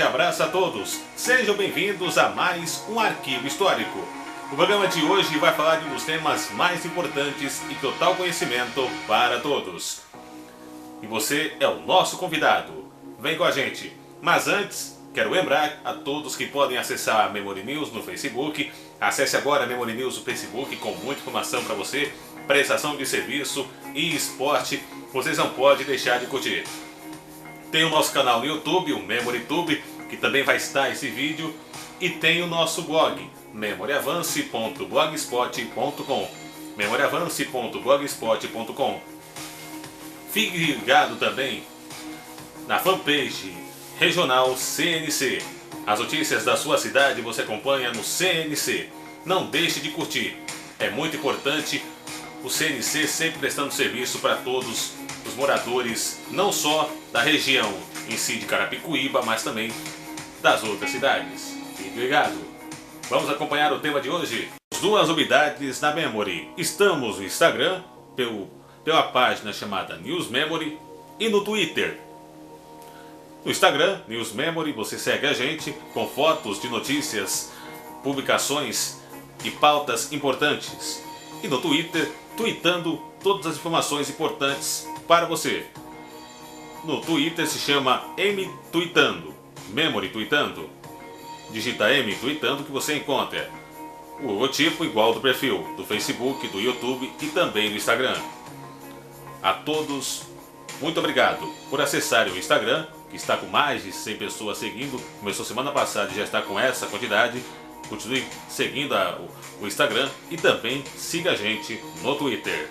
grande abraço a todos. Sejam bem-vindos a mais um Arquivo Histórico. O programa de hoje vai falar de um dos temas mais importantes e total conhecimento para todos. E você é o nosso convidado. Vem com a gente. Mas antes, quero lembrar a todos que podem acessar a Memory News no Facebook. Acesse agora a Memory News no Facebook com muita informação para você, prestação de serviço e esporte. Vocês não podem deixar de curtir. Tem o nosso canal no YouTube, o MemoryTube, que também vai estar esse vídeo. E tem o nosso blog, memoriavance.blogspot.com, memoriavance.blogspot.com. Fique ligado também na fanpage regional CNC. As notícias da sua cidade você acompanha no CNC. Não deixe de curtir. É muito importante o CNC sempre prestando serviço para todos os moradores, não só da região em si de Carapicuíba, mas também das outras cidades. Fique ligado. Vamos acompanhar o tema de hoje. As duas novidades na Memory. Estamos no Instagram, pela página chamada News Memory, e no Twitter. No Instagram, News Memory, você segue a gente com fotos de notícias, publicações e pautas importantes. E no Twitter, tweetando todas as informações importantes para você. No Twitter se chama M Tweetando, Memory Tweetando. Digita M Tweetando que você encontra o logotipo igual do perfil do Facebook, do YouTube e também do Instagram. A todos, muito obrigado por acessarem o Instagram, que está com mais de 100 pessoas seguindo. Começou semana passada e já está com essa quantidade. Continue seguindo o Instagram e também siga a gente no Twitter.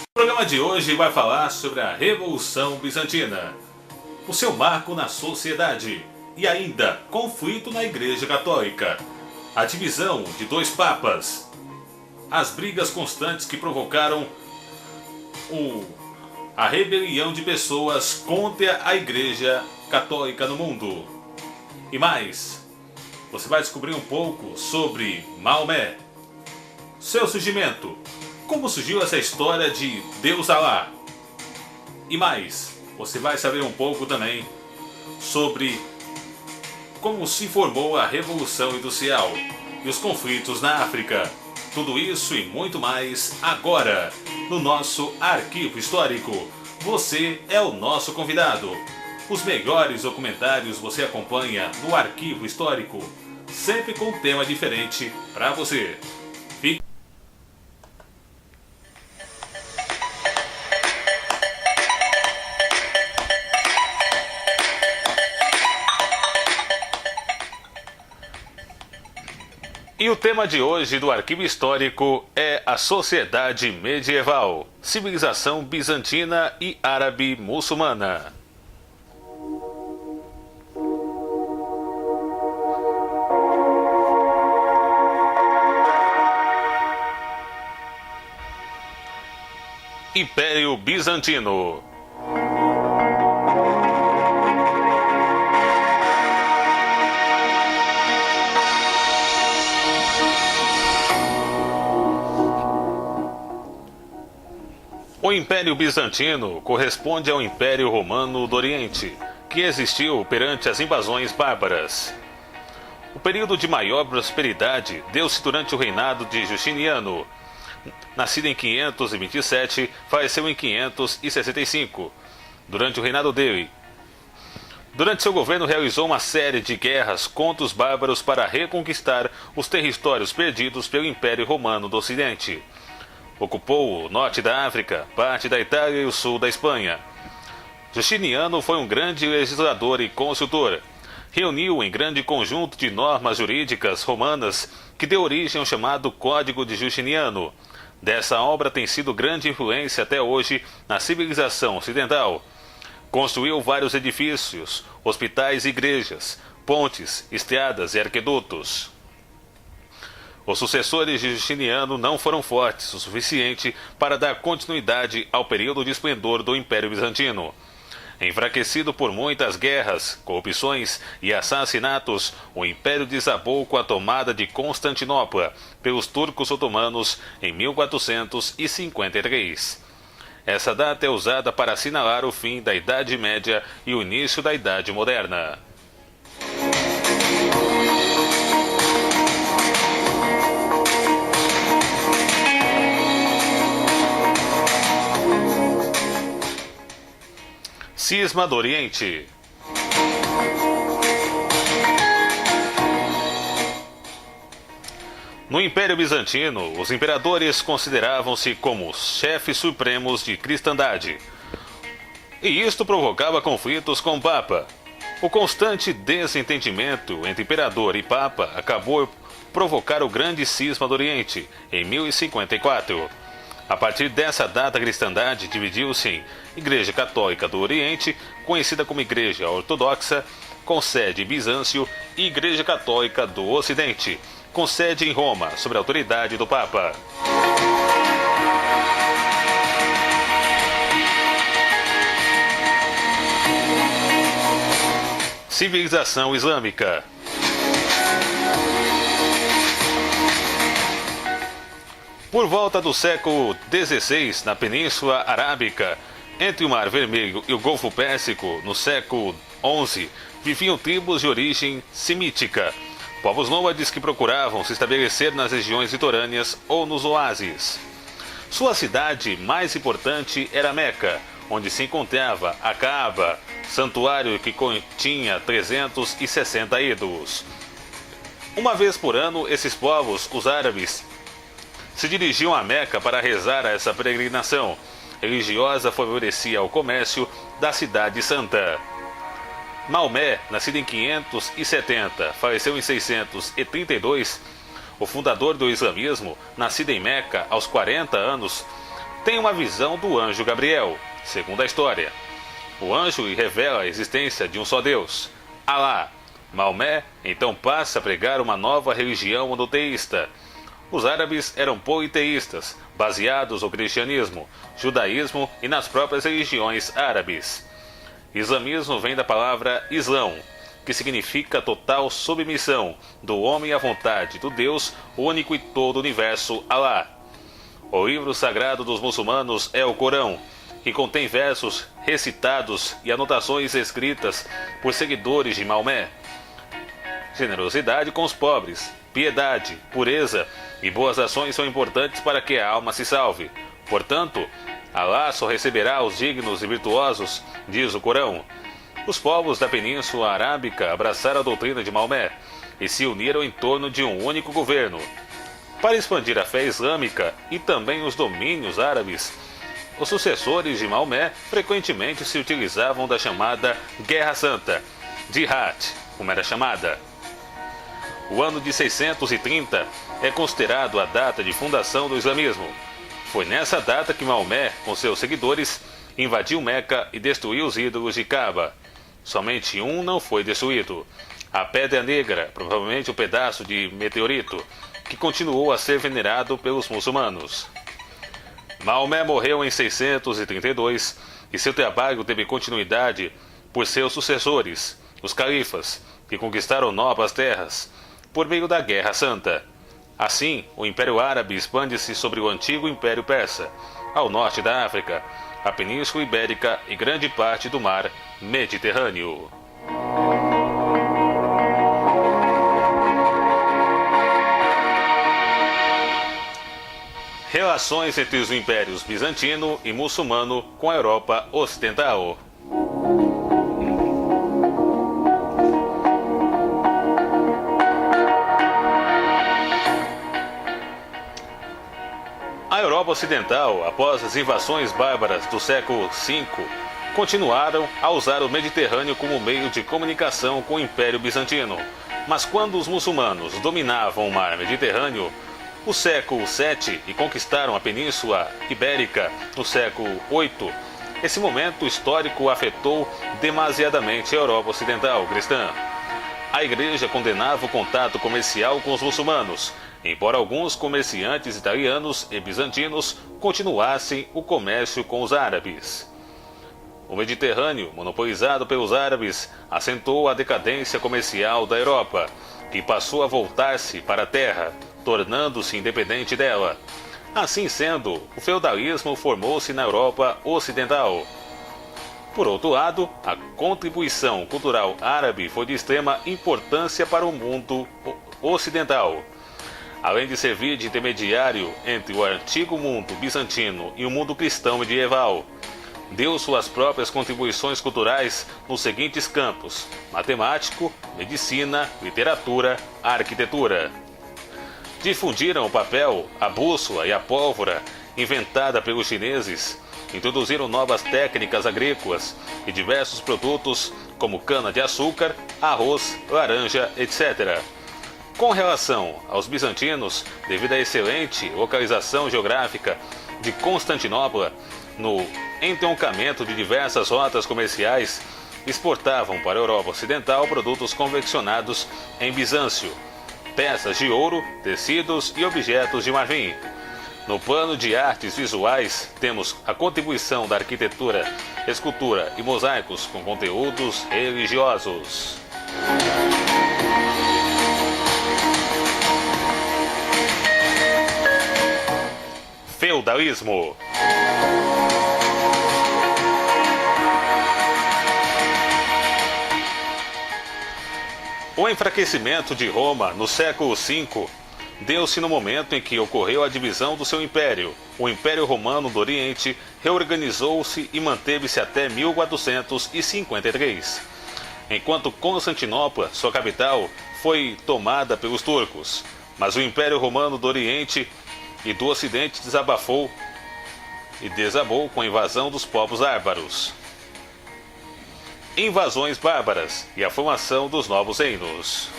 O programa de hoje vai falar sobre a Revolução Bizantina, o seu marco na sociedade e ainda conflito na Igreja Católica, a divisão de dois papas, as brigas constantes que provocaram a rebelião de pessoas contra a Igreja Católica no mundo. E mais, você vai descobrir um pouco sobre Maomé, seu surgimento, como surgiu essa história de Deus Alá. E mais, você vai saber um pouco também sobre como se formou a Revolução Industrial e os conflitos na África. Tudo isso e muito mais agora, no nosso Arquivo Histórico. Você é o nosso convidado. Os melhores documentários você acompanha no Arquivo Histórico, sempre com um tema diferente para você. Fique... E o tema de hoje do Arquivo Histórico é a sociedade medieval, civilização bizantina e árabe muçulmana. Império Bizantino. O Império Bizantino corresponde ao Império Romano do Oriente, que existiu perante as invasões bárbaras. O período de maior prosperidade deu-se durante o reinado de Justiniano. Nascido em 527, faleceu em 565. Durante o reinado dele, durante seu governo realizou uma série de guerras contra os bárbaros para reconquistar os territórios perdidos pelo Império Romano do Ocidente. Ocupou o norte da África, parte da Itália e o sul da Espanha. Justiniano foi um grande legislador e consultor. Reuniu em grande conjunto de normas jurídicas romanas que deu origem ao chamado Código de Justiniano. Dessa obra tem sido grande influência até hoje na civilização ocidental. Construiu vários edifícios, hospitais e igrejas, pontes, estradas e aquedutos. Os sucessores de Justiniano não foram fortes o suficiente para dar continuidade ao período de esplendor do Império Bizantino. Enfraquecido por muitas guerras, corrupções e assassinatos, o Império desabou com a tomada de Constantinopla pelos turcos otomanos em 1453. Essa data é usada para assinalar o fim da Idade Média e o início da Idade Moderna. Cisma do Oriente. No Império Bizantino, os imperadores consideravam-se como chefes supremos de cristandade. E isto provocava conflitos com o Papa. O constante desentendimento entre imperador e Papa acabou por provocar o grande Cisma do Oriente, em 1054. A partir dessa data, a cristandade dividiu-se em Igreja Católica do Oriente, conhecida como Igreja Ortodoxa, com sede em Bizâncio, e Igreja Católica do Ocidente, com sede em Roma, sob a autoridade do Papa. Civilização Islâmica. Por volta do século XVI, na Península Arábica, entre o Mar Vermelho e o Golfo Pérsico, no século XI, viviam tribos de origem semítica, povos nômades que procuravam se estabelecer nas regiões litorâneas ou nos oásis. Sua cidade mais importante era Meca, onde se encontrava a Kaaba, santuário que continha 360 ídolos. Uma vez por ano, esses povos, os árabes, se dirigiam a Meca para rezar a essa peregrinação religiosa favorecia o comércio da cidade santa. Maomé, nascido em 570, faleceu em 632, o fundador do islamismo, nascido em Meca aos 40 anos, tem uma visão do anjo Gabriel, segundo a história. O anjo lhe revela a existência de um só Deus, Alá. Maomé então passa a pregar uma nova religião monoteísta. Os árabes eram politeístas, baseados no cristianismo, judaísmo e nas próprias religiões árabes. Islamismo vem da palavra Islão, que significa total submissão do homem à vontade do Deus único e todo o universo, Alá. O livro sagrado dos muçulmanos é o Corão, que contém versos recitados e anotações escritas por seguidores de Maomé. Generosidade com os pobres, piedade, pureza e boas ações são importantes para que a alma se salve. Portanto, Alá só receberá os dignos e virtuosos, diz o Corão. Os povos da Península Arábica abraçaram a doutrina de Maomé e se uniram em torno de um único governo. Para expandir a fé islâmica e também os domínios árabes, os sucessores de Maomé frequentemente se utilizavam da chamada Guerra Santa, Jihad, como era chamada. O ano de 630 é considerado a data de fundação do islamismo. Foi nessa data que Maomé, com seus seguidores, invadiu Meca e destruiu os ídolos de Kaaba. Somente um não foi destruído: a Pedra Negra, provavelmente um pedaço de meteorito, que continuou a ser venerado pelos muçulmanos. Maomé morreu em 632 e seu trabalho teve continuidade por seus sucessores, os califas, que conquistaram novas terras por meio da Guerra Santa. Assim, o Império Árabe expande-se sobre o antigo Império Persa, ao norte da África, a Península Ibérica e grande parte do Mar Mediterrâneo. Relações entre os impérios bizantino e muçulmano com a Europa Ocidental. A Europa Ocidental, após as invasões bárbaras do século V, continuaram a usar o Mediterrâneo como meio de comunicação com o Império Bizantino. Mas quando os muçulmanos dominavam o mar Mediterrâneo no século VII e conquistaram a Península Ibérica no século VIII, esse momento histórico afetou demasiadamente a Europa Ocidental cristã. A Igreja condenava o contato comercial com os muçulmanos, embora alguns comerciantes italianos e bizantinos continuassem o comércio com os árabes. O Mediterrâneo, monopolizado pelos árabes, acentuou a decadência comercial da Europa, que passou a voltar-se para a terra, tornando-se independente dela. Assim sendo, o feudalismo formou-se na Europa Ocidental. Por outro lado, a contribuição cultural árabe foi de extrema importância para o mundo ocidental. Além de servir de intermediário entre o antigo mundo bizantino e o mundo cristão medieval, deu suas próprias contribuições culturais nos seguintes campos: matemático, medicina, literatura, arquitetura. Difundiram o papel, a bússola e a pólvora, inventada pelos chineses. Introduziram novas técnicas agrícolas e diversos produtos como cana-de-açúcar, arroz, laranja, etc. Com relação aos bizantinos, devido à excelente localização geográfica de Constantinopla, no entroncamento de diversas rotas comerciais, exportavam para a Europa Ocidental produtos confeccionados em Bizâncio, peças de ouro, tecidos e objetos de marfim. No plano de artes visuais, temos a contribuição da arquitetura, escultura e mosaicos com conteúdos religiosos. Feudalismo. O enfraquecimento de Roma no século V deu-se no momento em que ocorreu a divisão do seu império. O Império Romano do Oriente reorganizou-se e manteve-se até 1453, enquanto Constantinopla, sua capital, foi tomada pelos turcos. Mas o Império Romano do Oriente e do Ocidente desabou com a invasão dos povos bárbaros, invasões bárbaras e a formação dos novos reinos.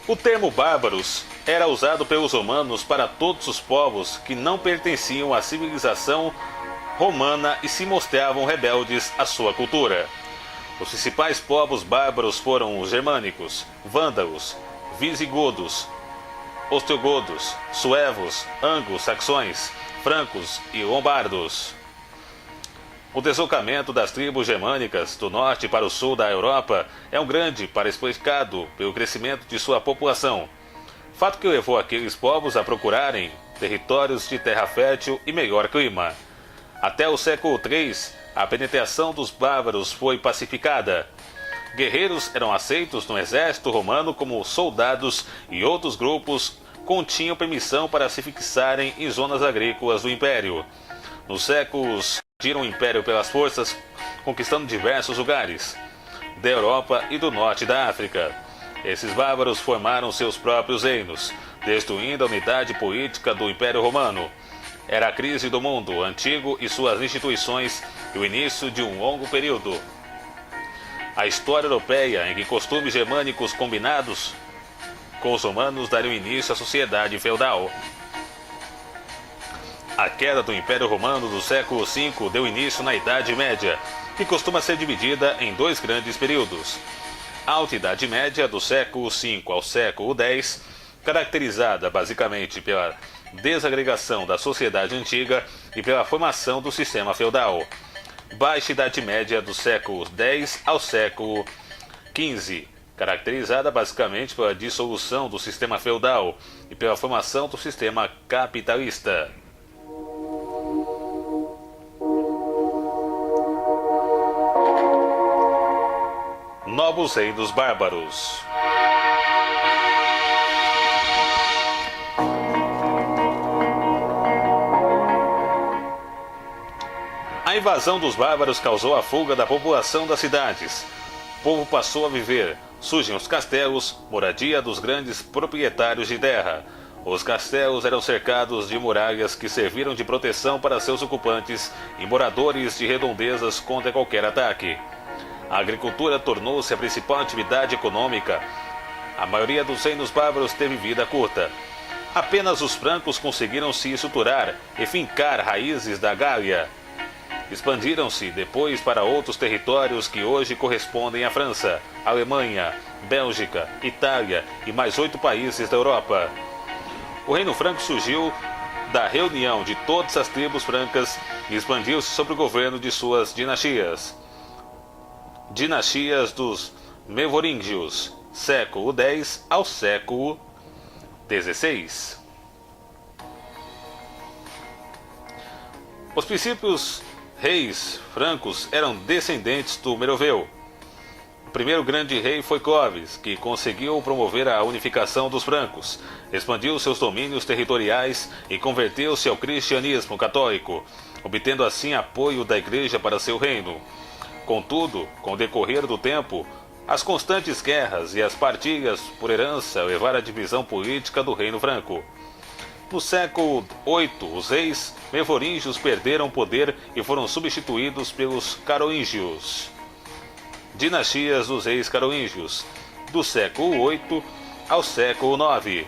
O termo bárbaros era usado pelos romanos para todos os povos que não pertenciam à civilização romana e se mostravam rebeldes à sua cultura. Os principais povos bárbaros foram os germânicos, vândalos, visigodos, ostrogodos, suevos, anglo-saxões, francos e lombardos. O deslocamento das tribos germânicas do norte para o sul da Europa é grande para explicado pelo crescimento de sua população, fato que levou aqueles povos a procurarem territórios de terra fértil e melhor clima. Até o século III, a penetração dos bárbaros foi pacificada. Guerreiros eram aceitos no exército romano como soldados e outros grupos continham permissão para se fixarem em zonas agrícolas do império. Nos séculos, invadiram o império pelas forças, conquistando diversos lugares da Europa e do norte da África. Esses bárbaros formaram seus próprios reinos, destruindo a unidade política do Império Romano. Era a crise do mundo antigo e suas instituições e o início de um longo período. A história europeia em que costumes germânicos combinados com os romanos dariam início à sociedade feudal. A queda do Império Romano do século V deu início na Idade Média, que costuma ser dividida em dois grandes períodos. A Alta Idade Média, do século V ao século X, caracterizada basicamente pela desagregação da sociedade antiga e pela formação do sistema feudal. Baixa Idade Média, do século X ao século XV, caracterizada basicamente pela dissolução do sistema feudal e pela formação do sistema capitalista. Novos reinos bárbaros. A invasão dos bárbaros causou a fuga da população das cidades. O povo passou a viver. Surgem os castelos, moradia dos grandes proprietários de terra. Os castelos eram cercados de muralhas que serviram de proteção para seus ocupantes e moradores de redondezas contra qualquer ataque. A agricultura tornou-se a principal atividade econômica. A maioria dos reinos bárbaros teve vida curta. Apenas os francos conseguiram se estruturar e fincar raízes da Gália. Expandiram-se depois para outros territórios que hoje correspondem à França, Alemanha, Bélgica, Itália e mais 8 países da Europa. O Reino Franco surgiu da reunião de todas as tribos francas e expandiu-se sob o governo de suas dinastias. Dinastias dos Merovingios, século X ao século XVI. Os princípios reis francos eram descendentes do Meroveu. O primeiro grande rei foi Clovis, que conseguiu promover a unificação dos francos, expandiu seus domínios territoriais e converteu-se ao cristianismo católico, obtendo assim apoio da Igreja para seu reino. Contudo, com o decorrer do tempo, as constantes guerras e as partilhas por herança levaram à divisão política do Reino Franco. No século VIII, os reis merovingios perderam poder e foram substituídos pelos carolíngios. Dinastias dos reis carolíngios, do século VIII ao século IX.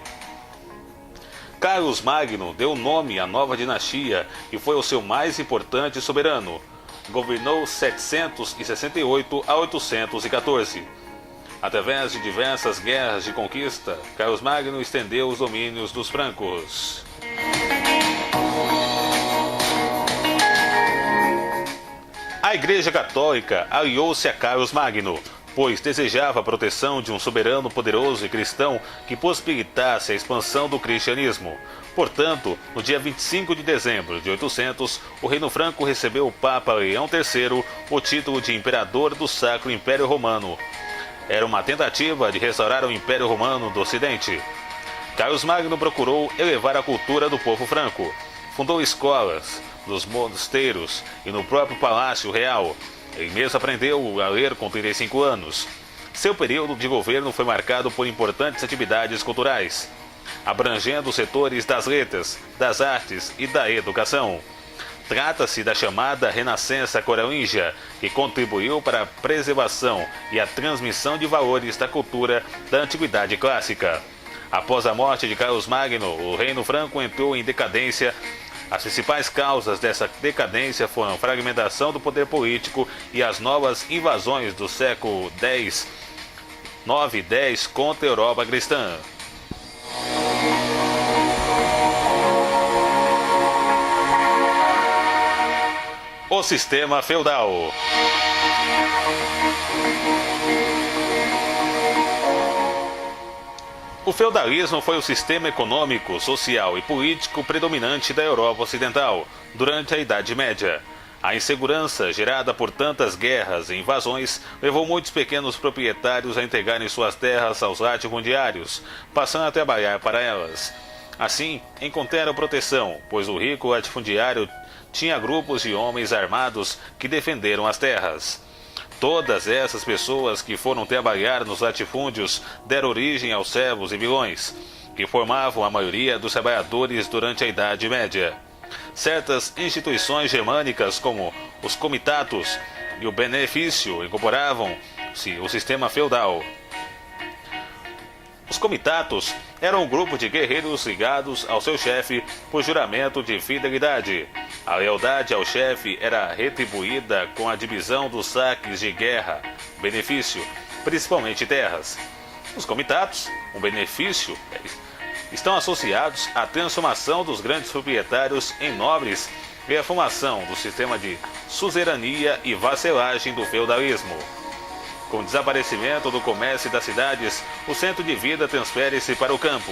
Carlos Magno deu nome à nova dinastia e foi o seu mais importante soberano. Governou 768 a 814. Através de diversas guerras de conquista, Carlos Magno estendeu os domínios dos francos. A Igreja Católica aliou-se a Carlos Magno, pois desejava a proteção de um soberano poderoso e cristão que possibilitasse a expansão do cristianismo. Portanto, no dia 25 de dezembro de 800, o Reino Franco recebeu o Papa Leão III o título de Imperador do Sacro Império Romano. Era uma tentativa de restaurar o Império Romano do Ocidente. Carlos Magno procurou elevar a cultura do povo franco. Fundou escolas, nos mosteiros e no próprio Palácio Real. Ele mesmo aprendeu a ler com 35 anos. Seu período de governo foi marcado por importantes atividades culturais, abrangendo os setores das letras, das artes e da educação. Trata-se da chamada Renascença Carolíngia, que contribuiu para a preservação e a transmissão de valores da cultura da Antiguidade Clássica. Após a morte de Carlos Magno, o Reino Franco entrou em decadência. As principais causas dessa decadência foram a fragmentação do poder político e as novas invasões do século X, 9 e 10 contra a Europa cristã. O sistema feudal. O feudalismo foi o sistema econômico, social e político predominante da Europa Ocidental durante a Idade Média. A insegurança gerada por tantas guerras e invasões levou muitos pequenos proprietários a entregarem suas terras aos latifundiários, passando a trabalhar para elas. Assim, encontraram proteção, pois o rico latifundiário tinha grupos de homens armados que defenderam as terras. Todas essas pessoas que foram trabalhar nos latifúndios deram origem aos servos e vilões, que formavam a maioria dos trabalhadores durante a Idade Média. Certas instituições germânicas, como os comitatos e o benefício, incorporavam-se o sistema feudal. Os comitatos eram um grupo de guerreiros ligados ao seu chefe por juramento de fidelidade. A lealdade ao chefe era retribuída com a divisão dos saques de guerra, benefício, principalmente terras. Os comitatos, um benefício, estão associados à transformação dos grandes proprietários em nobres e à formação do sistema de suzerania e vassalagem do feudalismo. Com o desaparecimento do comércio das cidades, o centro de vida transfere-se para o campo,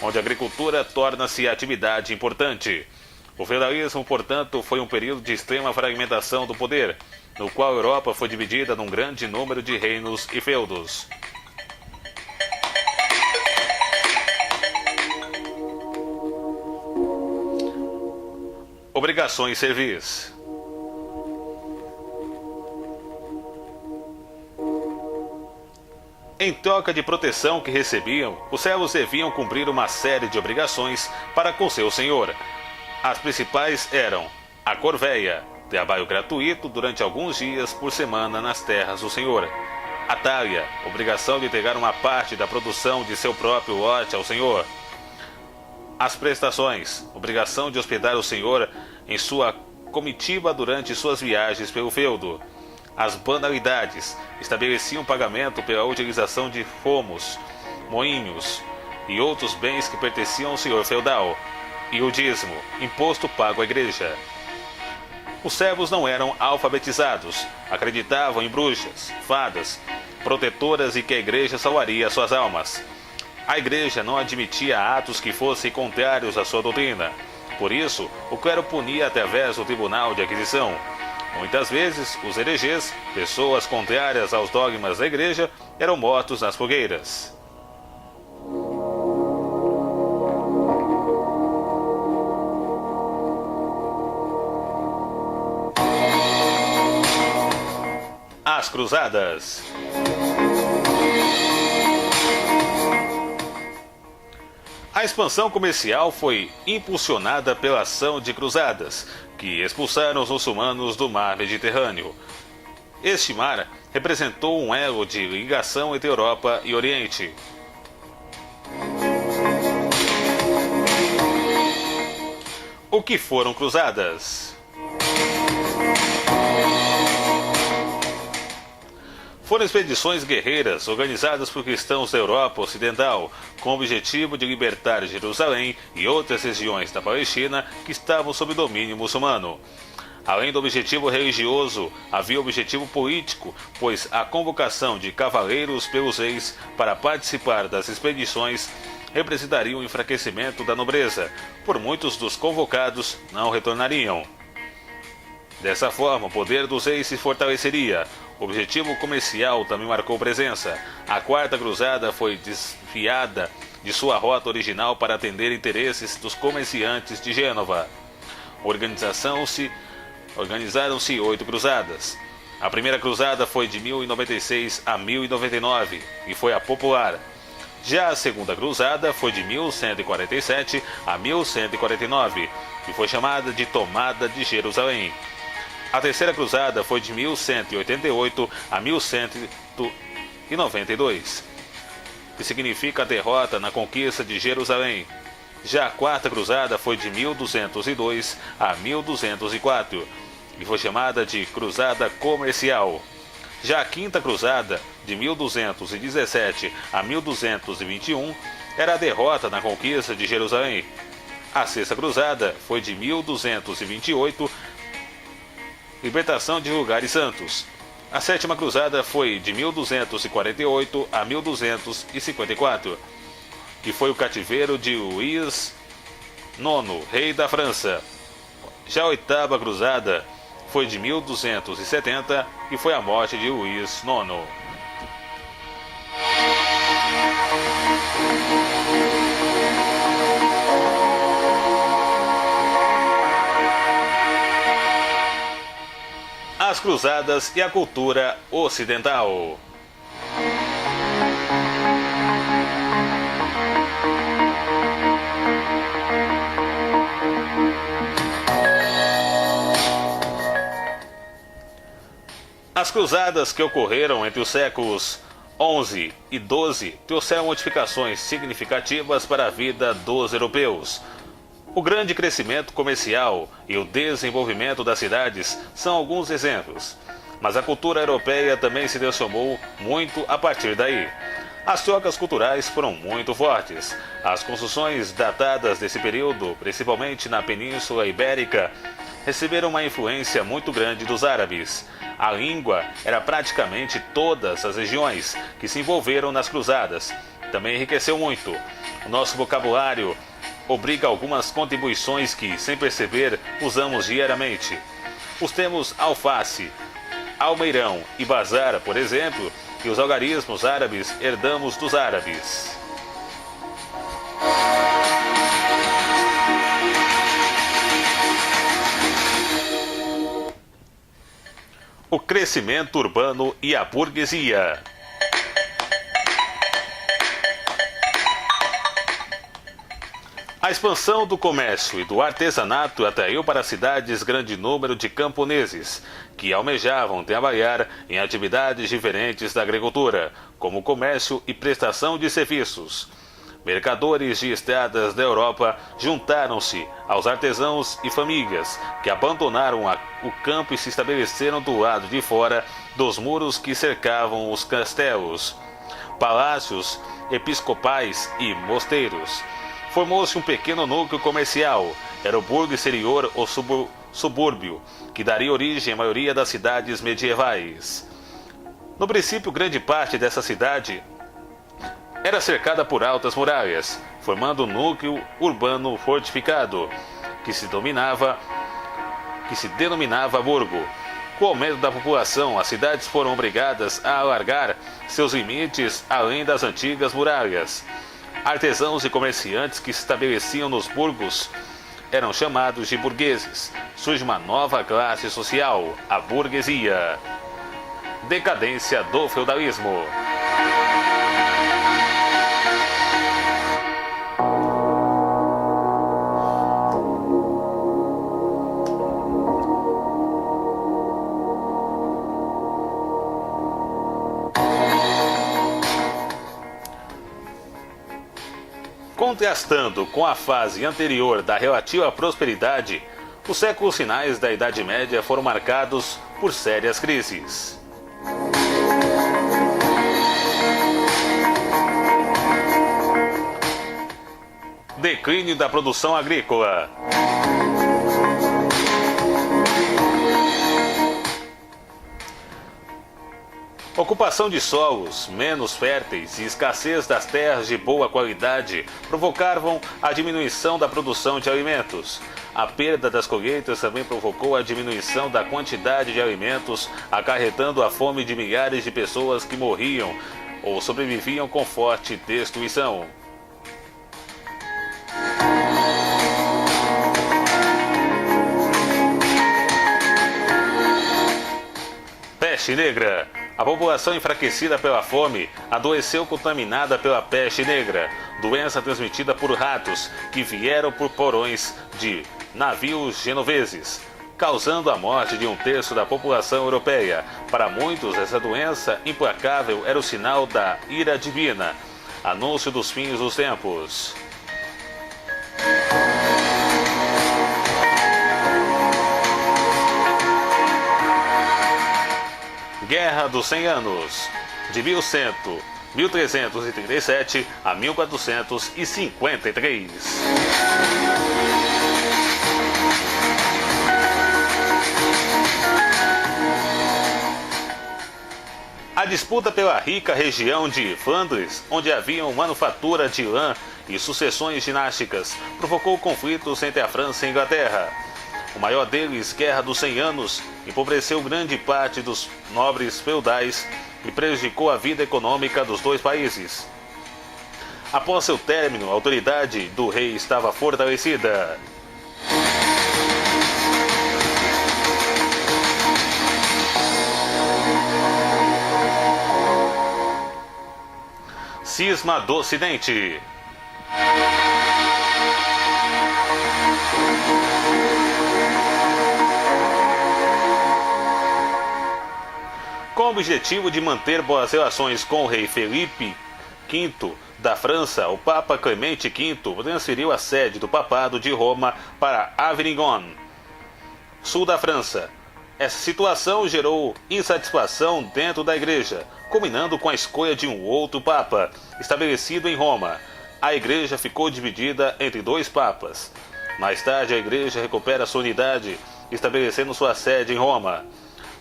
onde a agricultura torna-se atividade importante. O feudalismo, portanto, foi um período de extrema fragmentação do poder, no qual a Europa foi dividida num grande número de reinos e feudos. Obrigações civis. Em troca de proteção que recebiam, os servos deviam cumprir uma série de obrigações para com seu senhor. As principais eram a corveia, trabalho gratuito durante alguns dias por semana nas terras do senhor. A talha, obrigação de entregar uma parte da produção de seu próprio lote ao senhor. As prestações, obrigação de hospedar o senhor em sua comitiva durante suas viagens pelo feudo. As banalidades estabeleciam pagamento pela utilização de fomos, moinhos e outros bens que pertenciam ao senhor feudal, e o dízimo, imposto pago à igreja. Os servos não eram alfabetizados, acreditavam em bruxas, fadas, protetoras e que a igreja salvaria suas almas. A igreja não admitia atos que fossem contrários à sua doutrina. Por isso, o clero punia através do tribunal de aquisição. Muitas vezes, os hereges, pessoas contrárias aos dogmas da igreja, eram mortos nas fogueiras. As Cruzadas. A expansão comercial foi impulsionada pela ação de cruzadas, que expulsaram os muçulmanos do mar Mediterrâneo. Este mar representou um elo de ligação entre Europa e Oriente. O que foram cruzadas? Foram expedições guerreiras organizadas por cristãos da Europa Ocidental, com o objetivo de libertar Jerusalém e outras regiões da Palestina que estavam sob domínio muçulmano. Além do objetivo religioso, havia objetivo político, pois a convocação de cavaleiros pelos reis para participar das expedições representaria um enfraquecimento da nobreza, por muitos dos convocados não retornariam. Dessa forma, o poder dos reis se fortaleceria. O objetivo comercial também marcou presença. A Quarta Cruzada foi desviada de sua rota original para atender interesses dos comerciantes de Gênova. Organizaram-se 8 cruzadas. A primeira cruzada foi de 1096 a 1099 e foi a popular. Já a segunda cruzada foi de 1147 a 1149 e foi chamada de Tomada de Jerusalém. A terceira cruzada foi de 1188 a 1192, que significa a derrota na conquista de Jerusalém. Já a quarta cruzada foi de 1202 a 1204 e foi chamada de Cruzada Comercial. Já a quinta cruzada, de 1217 a 1221, era a derrota na conquista de Jerusalém. A sexta cruzada foi de 1228, libertação de lugares santos. A sétima cruzada foi de 1248 a 1254, que foi o cativeiro de Luís IX, rei da França. Já a oitava cruzada foi de 1270 e foi a morte de Luís IX. As Cruzadas e a cultura ocidental. As cruzadas que ocorreram entre os séculos XI e XII trouxeram modificações significativas para a vida dos europeus. O grande crescimento comercial e o desenvolvimento das cidades são alguns exemplos, mas a cultura europeia também se transformou muito a partir daí. As trocas culturais foram muito fortes. As construções datadas desse período, principalmente na Península Ibérica, receberam uma influência muito grande dos árabes. A língua era praticamente todas as regiões que se envolveram nas cruzadas. Também enriqueceu muito. O nosso vocabulário obriga algumas contribuições que, sem perceber, usamos diariamente. Os termos alface, almeirão e bazar, por exemplo, e os algarismos árabes herdamos dos árabes. O crescimento urbano e a burguesia. A expansão do comércio e do artesanato atraiu para as cidades grande número de camponeses, que almejavam trabalhar em atividades diferentes da agricultura, como comércio e prestação de serviços. Mercadores de estradas da Europa juntaram-se aos artesãos e famílias que abandonaram o campo e se estabeleceram do lado de fora dos muros que cercavam os castelos, palácios episcopais e mosteiros. Formou-se um pequeno núcleo comercial. Era o burgo exterior ou subúrbio, que daria origem à maioria das cidades medievais. No princípio, grande parte dessa cidade era cercada por altas muralhas, formando um núcleo urbano fortificado, que se denominava burgo. Com o aumento da população, as cidades foram obrigadas a alargar seus limites além das antigas muralhas. Artesãos e comerciantes que se estabeleciam nos burgos eram chamados de burgueses. Surge uma nova classe social, a burguesia. Decadência do feudalismo. Contrastando com a fase anterior da relativa prosperidade, os séculos finais da Idade Média foram marcados por sérias crises. Declínio da produção agrícola. Ocupação de solos menos férteis e escassez das terras de boa qualidade provocaram a diminuição da produção de alimentos. A perda das colheitas também provocou a diminuição da quantidade de alimentos, acarretando a fome de milhares de pessoas que morriam ou sobreviviam com forte destruição. Peste negra. A população enfraquecida pela fome adoeceu contaminada pela peste negra, doença transmitida por ratos que vieram por porões de navios genoveses, causando a morte de 1/3 da população europeia. Para muitos, essa doença implacável era o sinal da ira divina, anúncio dos fins dos tempos. Guerra dos 100 Anos, de 1337 a 1453. A disputa pela rica região de Flandres, onde havia manufatura de lã e sucessões dinásticas, provocou conflitos entre a França e a Inglaterra. O maior deles, Guerra dos 100 Anos, empobreceu grande parte dos nobres feudais e prejudicou a vida econômica dos dois países. Após seu término, a autoridade do rei estava fortalecida. Cisma do Ocidente. Com o objetivo de manter boas relações com o rei Felipe V da França, o Papa Clemente V transferiu a sede do papado de Roma para Avignon, sul da França. Essa situação gerou insatisfação dentro da igreja, culminando com a escolha de um outro papa, estabelecido em Roma. A igreja ficou dividida entre dois papas. Mais tarde, a igreja recupera sua unidade, estabelecendo sua sede em Roma.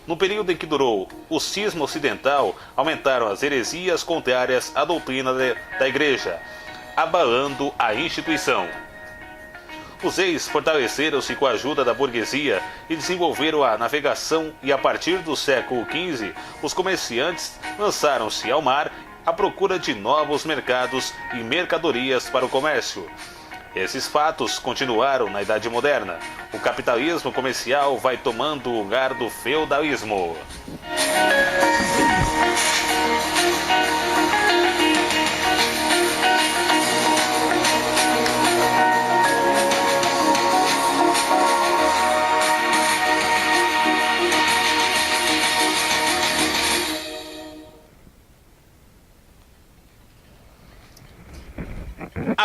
No período em que durou o cisma ocidental, aumentaram as heresias contrárias à doutrina da igreja, abalando a instituição. Os reis fortaleceram-se com a ajuda da burguesia e desenvolveram a navegação, e a partir do século XV, os comerciantes lançaram-se ao mar à procura de novos mercados e mercadorias para o comércio. Esses fatos continuaram na Idade Moderna. O capitalismo comercial vai tomando o lugar do feudalismo.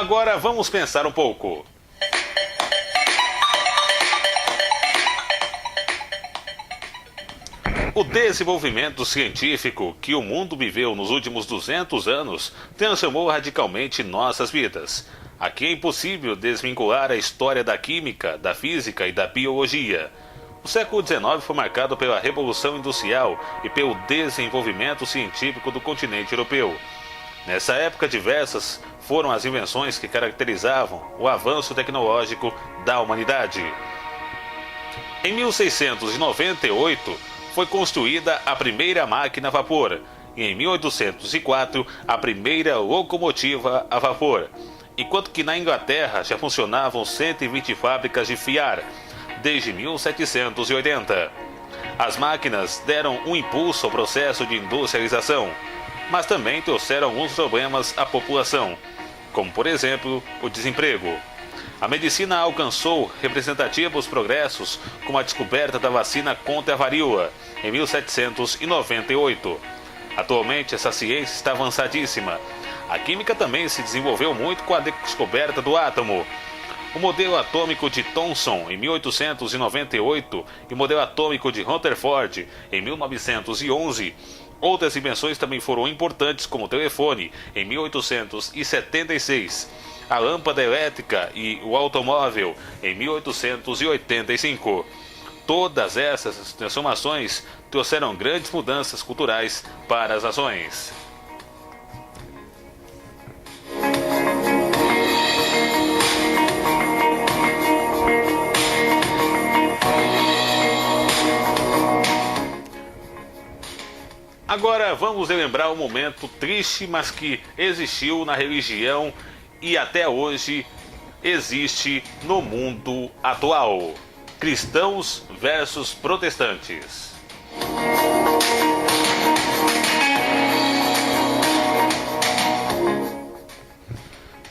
Agora vamos pensar um pouco. O desenvolvimento científico que o mundo viveu nos últimos 200 anos transformou radicalmente nossas vidas. Aqui é impossível desvincular a história da química, da física e da biologia. O século XIX foi marcado pela Revolução Industrial e pelo desenvolvimento científico do continente europeu. Nessa época, diversas foram as invenções que caracterizavam o avanço tecnológico da humanidade. Em 1698, foi construída a primeira máquina a vapor e em 1804 a primeira locomotiva a vapor, enquanto que na Inglaterra já funcionavam 120 fábricas de fiar desde 1780. As máquinas deram um impulso ao processo de industrialização, mas também trouxeram alguns problemas à população, como por exemplo o desemprego. A medicina alcançou representativos progressos com a descoberta da vacina contra a varíola em 1798. Atualmente essa ciência está avançadíssima. A química também se desenvolveu muito com a descoberta do átomo. O modelo atômico de Thomson em 1898 e o modelo atômico de Rutherford em 1911. Outras invenções também foram importantes, como o telefone em 1876. A lâmpada elétrica e o automóvel em 1885. Todas essas transformações trouxeram grandes mudanças culturais para as nações. Agora vamos relembrar um momento triste, mas que existiu na religião e até hoje existe no mundo atual. Cristãos versus protestantes.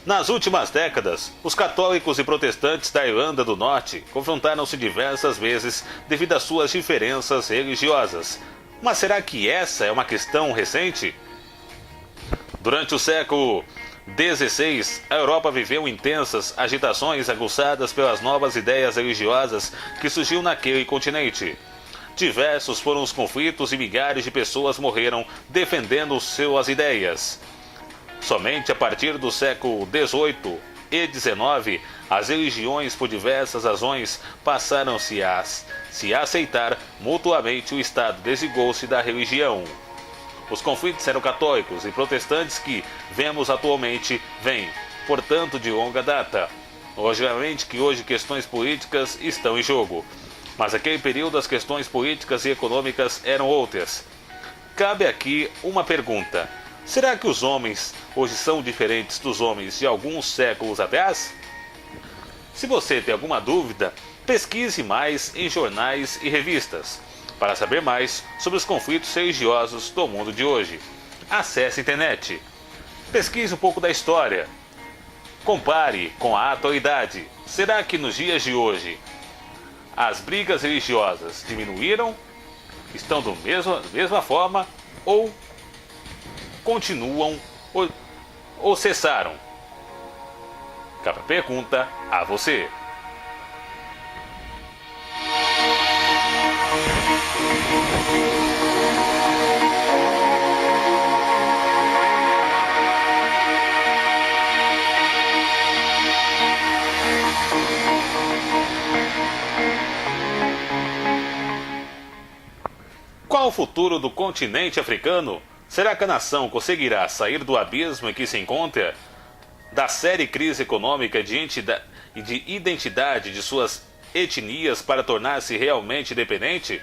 Nas últimas décadas, os católicos e protestantes da Irlanda do Norte confrontaram-se diversas vezes devido às suas diferenças religiosas. Mas será que essa é uma questão recente? Durante o século XVI, a Europa viveu intensas agitações aguçadas pelas novas ideias religiosas que surgiam naquele continente. Diversos foram os conflitos e milhares de pessoas morreram defendendo suas ideias. Somente a partir do século XVIII e XIX, as religiões, por diversas razões, passaram-se a aceitar mutuamente. O Estado desligou-se da religião. Os conflitos eram católicos e protestantes que vemos atualmente vêm, portanto, de longa data. Logicamente que hoje questões políticas estão em jogo, mas naquele período as questões políticas e econômicas eram outras. Cabe aqui uma pergunta: será que os homens hoje são diferentes dos homens de alguns séculos atrás? Se você tem alguma dúvida, pesquise mais em jornais e revistas para saber mais sobre os conflitos religiosos do mundo de hoje. Acesse a internet, pesquise um pouco da história, compare com a atualidade. Será que nos dias de hoje as brigas religiosas diminuíram, estão da mesma forma ou continuam ou cessaram? Cabe a pergunta a você. Qual o futuro do continente africano? Será que a nação conseguirá sair do abismo em que se encontra? Da séria crise econômica e de identidade de suas etnias para tornar-se realmente independente?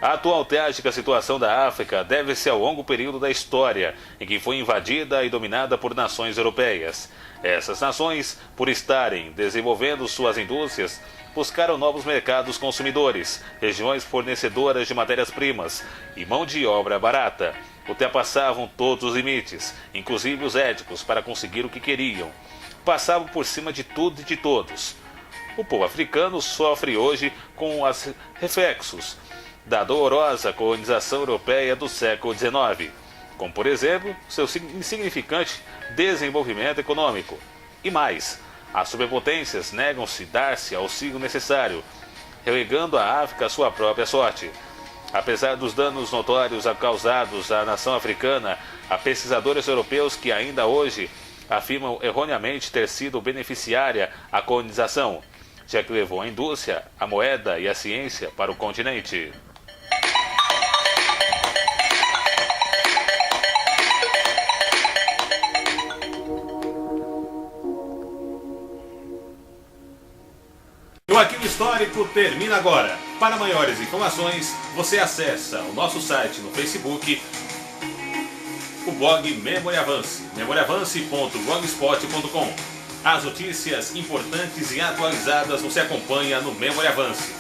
A atual trágica situação da África deve-se ao longo período da história em que foi invadida e dominada por nações europeias. Essas nações, por estarem desenvolvendo suas indústrias, buscaram novos mercados consumidores, regiões fornecedoras de matérias-primas e mão de obra barata. Ultrapassavam todos os limites, inclusive os éticos, para conseguir o que queriam. Passavam por cima de tudo e de todos. O povo africano sofre hoje com os reflexos da dolorosa colonização europeia do século XIX, como por exemplo seu insignificante desenvolvimento econômico. E mais, as superpotências negam-se dar-se auxílio necessário, relegando a África à sua própria sorte. Apesar dos danos notórios causados à nação africana, há pesquisadores europeus que ainda hoje afirmam erroneamente ter sido beneficiária à colonização, já que levou a indústria, a moeda e a ciência para o continente. O Arquivo Histórico termina agora. Para maiores informações, você acessa o nosso site no Facebook, o blog Memory Avance, memoriavance.blogspot.com. As notícias importantes e atualizadas você acompanha no Memory Avance.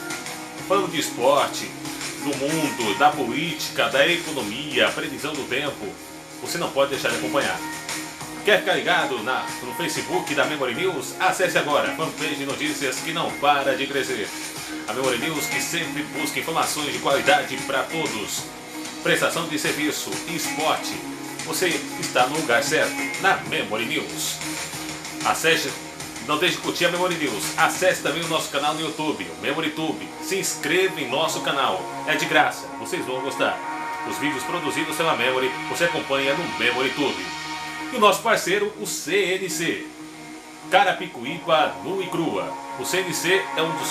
Falando de esporte, do mundo, da política, da economia, previsão do tempo, você não pode deixar de acompanhar. Quer ficar ligado no Facebook da Memory News? Acesse agora a fanpage de notícias que não para de crescer. A Memory News que sempre busca informações de qualidade para todos. Prestação de serviço e esporte. Você está no lugar certo, na Memory News. Acesse, não deixe de curtir a Memory News. Acesse também o nosso canal no YouTube, o MemoryTube. Se inscreva em nosso canal. É de graça, vocês vão gostar. Os vídeos produzidos pela Memory você acompanha no MemoryTube. E o nosso parceiro, o CNC. Carapicuíba nua e crua. O CNC é um dos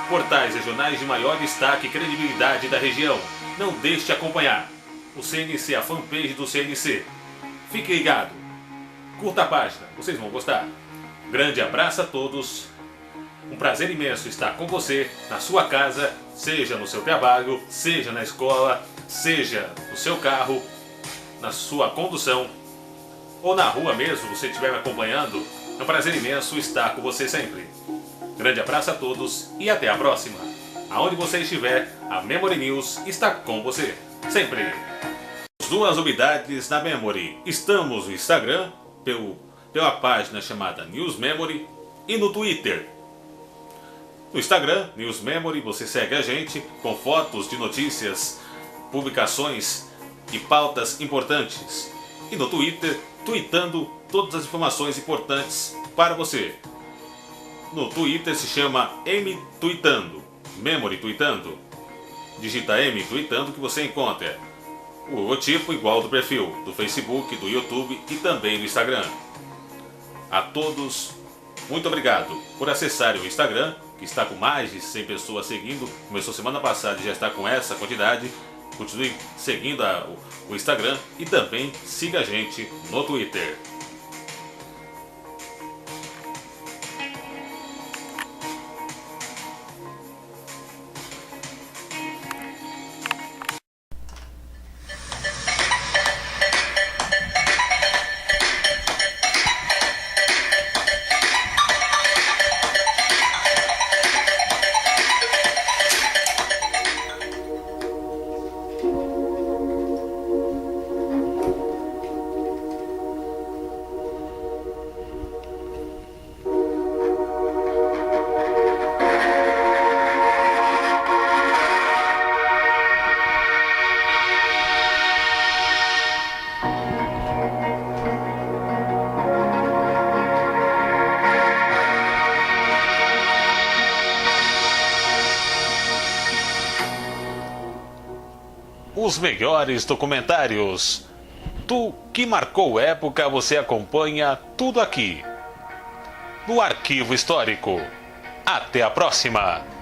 portais regionais de maior destaque e credibilidade da região. Não deixe de acompanhar. O CNC, a fanpage do CNC. Fique ligado. Curta a página, vocês vão gostar. Grande abraço a todos. Um prazer imenso estar com você na sua casa, seja no seu trabalho, seja na escola, seja no seu carro, na sua condução ou na rua mesmo, você estiver me acompanhando. É um prazer imenso estar com você sempre. Grande abraço a todos e até a próxima. Aonde você estiver, a Memory News está com você, sempre. As duas novidades na Memory. Estamos no Instagram, pela página chamada News Memory, e no Twitter. No Instagram, News Memory, você segue a gente com fotos de notícias, publicações e pautas importantes. E no Twitter, tweetando todas as informações importantes para você. No Twitter se chama M Tweetando, Memory Tweetando. Digita M Tweetando que você encontra o logotipo igual do perfil do Facebook, do YouTube e também do Instagram. A todos, muito obrigado por acessarem o Instagram, que está com mais de 100 pessoas seguindo. Começou semana passada e já está com essa quantidade. Continue seguindo o Instagram e também siga a gente no Twitter. Os melhores documentários. Tu que marcou época, você acompanha tudo aqui no Arquivo Histórico. Até a próxima!